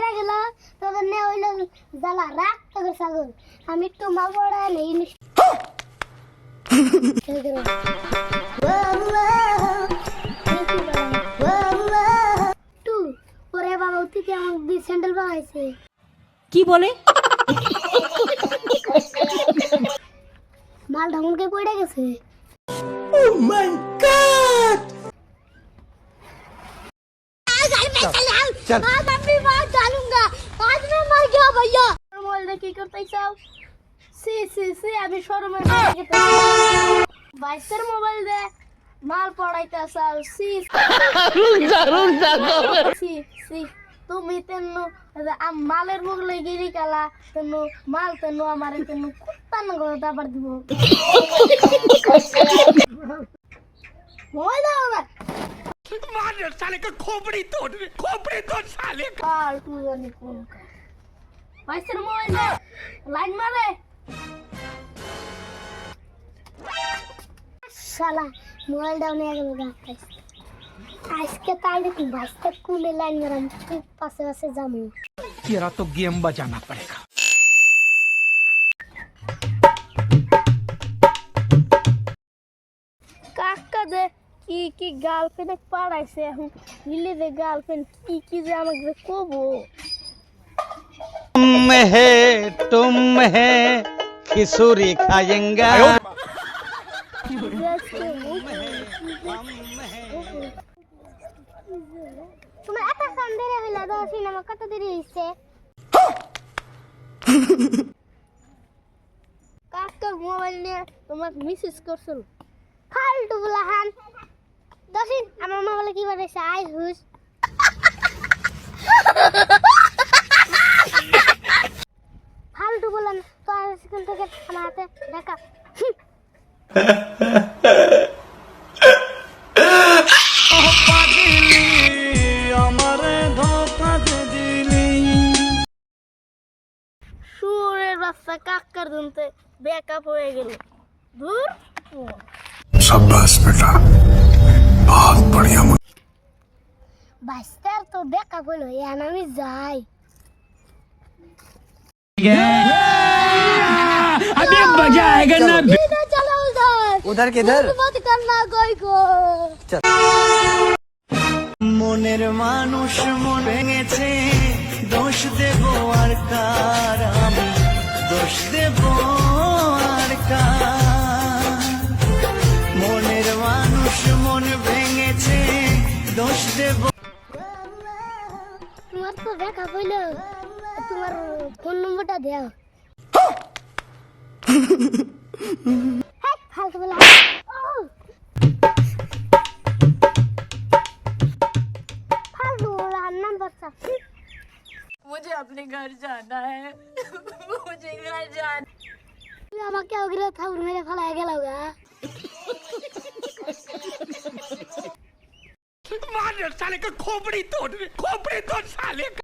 মরে গেল তোদের নে হইল জ্বালা রাখ তোদের ছাগল আমি একটু মাল পড়া নেই টু ওরে বাবা তুই কি আমার দি স্যান্ডেল বানাইছে কি বলে মাল ঢামুনকে পড়ে গেছে ও মাই গড चल आज मैं बात डालूंगा आज मैं मर गया भैया मोबाइल देखी करते चाও सी अभी शोरूम में बाइकर मोबाइल दे माल पड़ाइता चाও सी তুমি তেনু মালের মুখ লই গিরি কালা তেনু মাল তেনু আমারে তেনু কুত্তান করে দাবার দিব মোবাইল দাও না मार साले का खोपड़ी तोड़ साले का फालतू जाने कौन का पैसे मोबाइल दे लाइन मारे साला मोबाइल डाउन आ गया आज के ताले की बस तक कूले लाइन में हम पासे जामू तेरा तो गेम बजाना पड़ेगा काका दे की गर्लफ्रेंड पढ़ाइছে এখন হিলে দে গার্লফ্রেন্ড কি যে আমাকে কবো तुम है खिचड़ी खाएंगे তোমার এত সন্দেহ হইলা দাও সিনেমা কত দেরি হইছে কাকা মোবাইল নিয়ে তোমার মেসেজ করছিল ফালতু বলাহান দশিন আমার মোবাইলে কি বানাইছে আই হুস ফালতু বলেন তো আজকাল থেকে আমার হাতে দেখা সুরের বাচ্চা কাকার দুনতে ব্যাকআপ হয়ে গেল দূর शाबाश बेटा बहुत बढ़िया বাস্তার তো ব্যাকআপ হলো এখন আমি যাই अभी मजा आएगा ना चलो उधर किधर मत करना कोई को মনের মানুষ মন ভেঙেছে দোষ দেব আর কার আমি দোষ দেব আর কার মনের মানুষ মন ভেঙেছে দোষ দেব তোমার তো ব্যাকআপ হইলো তোমার ফোন নম্বরটা দাও হ্যাঁ ফালতু বলা फालतू वाला नंबर सा मुझे अपने घर जाना है मुझे घर जाना अब क्या हो गया था मेरे फल आ गया होगा मार साले का खोपड़ी तोड़ साले का